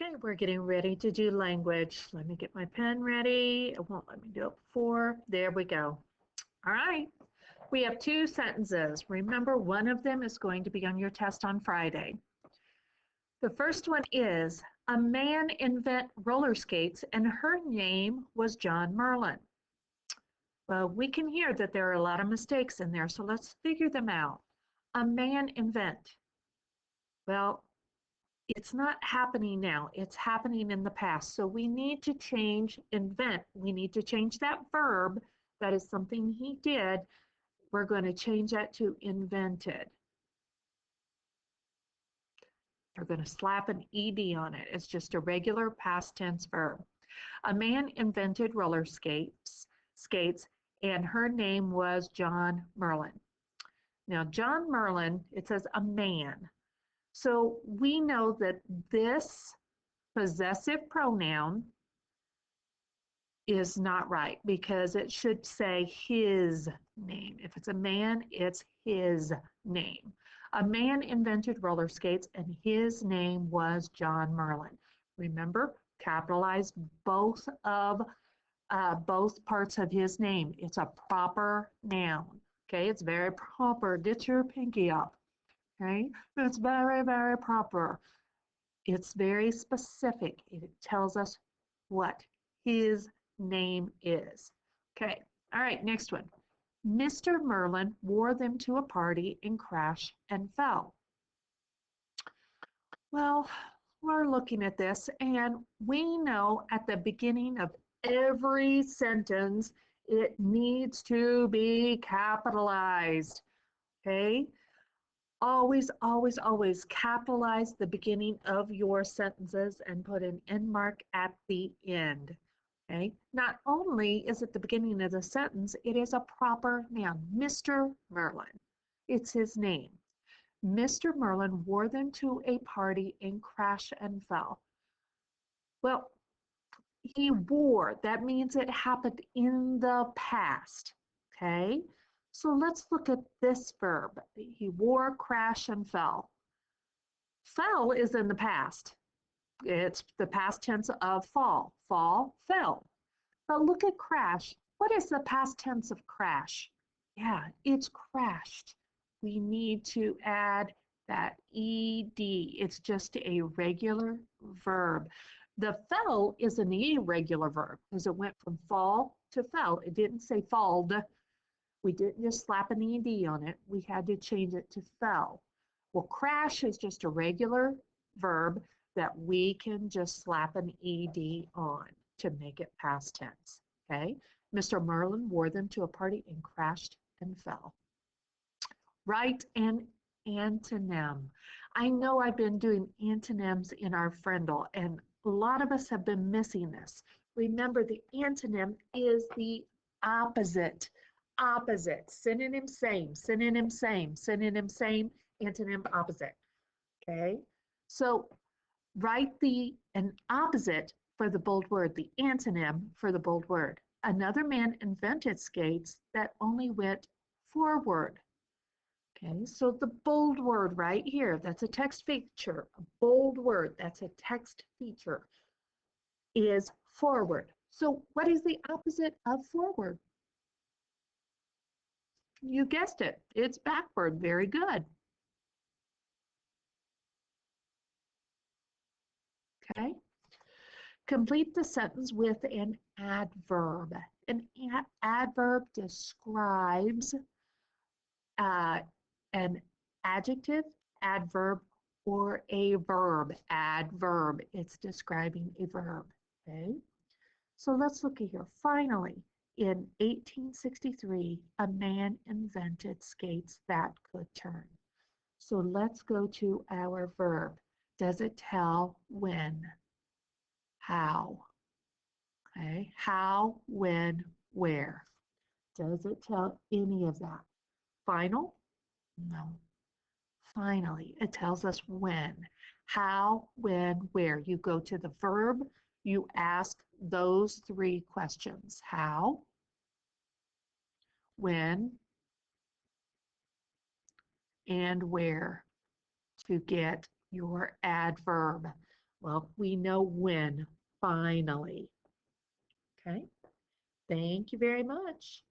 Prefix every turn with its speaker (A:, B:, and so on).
A: Okay, we're getting ready to do language. Let me get my pen ready. It won't let me do it before. There we go. All right, we have two sentences. Remember, one of them is going to be on your test on Friday. The first one is, a man invented roller skates and her name was John Merlin. Well, we can hear that there are a lot of mistakes in there, so let's figure them out. A man invent. Well, it's not happening now, it's happening in the past. So we need to change invent. We need to change that verb. That is something he did. We're going to change that to invented. We're going to slap an ed on it. It's just a regular past tense verb. A man invented roller skates, and her name was John Merlin. Now, John Merlin, it says a man. So we know that this possessive pronoun is not right because it should say his name. If it's a man, it's his name. A man invented roller skates and his name was John Merlin. Remember, capitalize both parts of his name. It's a proper noun. Okay, it's very proper. Get your pinky up. Okay, it's very, very proper. It's very specific. It tells us what his name is. Okay, all right, next one. Mr. Merlin wore them to a party and crashed and fell. Well, we're looking at this and we know at the beginning of every sentence, it needs to be capitalized, okay? Always, always, always capitalize the beginning of your sentences and put an end mark at the end. Okay? Not only is it the beginning of the sentence, it is a proper noun. Mr. Merlin. It's his name. Mr. Merlin wore them to a party and crashed and fell. Well, he wore, that means it happened in the past. Okay? So let's look at this verb. He wore, crashed, and fell. Fell is in the past. It's the past tense of fall. Fall, fell. But look at crash. What is the past tense of crash? Yeah, it's crashed. We need to add that ed. It's just a regular verb. The fell is an irregular verb because it went from fall to fell. It didn't say falled. We didn't just slap an ed on it. We had to change it to fell. Well, crash is just a regular verb that we can just slap an ed on to make it past tense, okay? Mr. Merlin wore them to a party and crashed and fell. Write an antonym. I know I've been doing antonyms in our Friendle, and a lot of us have been missing this. Remember, the antonym is the opposite. Opposite, synonym, same, synonym, same, synonym, same, antonym, opposite. Okay, so write an opposite for the bold word, the antonym for the bold word. Another man invented skates that only went forward. Okay, so the bold word right here, that's a text feature. A bold word, that's a text feature, is forward. So what is the opposite of forward? You guessed it, it's backward. Very good. Okay. Complete the sentence with an adverb. An adverb describes an adjective, adverb, or a verb. Adverb, it's describing a verb. Okay. So let's look at here. Finally, in 1863, a man invented skates that could turn. So let's go to our verb. Does it tell when? How? Okay, how, when, where? Does it tell any of that? Final? No. Finally, it tells us when. How, when, where. You go to the verb, you ask those three questions. How, when, and where to get your adverb. Well, we know when, finally. Okay, thank you very much.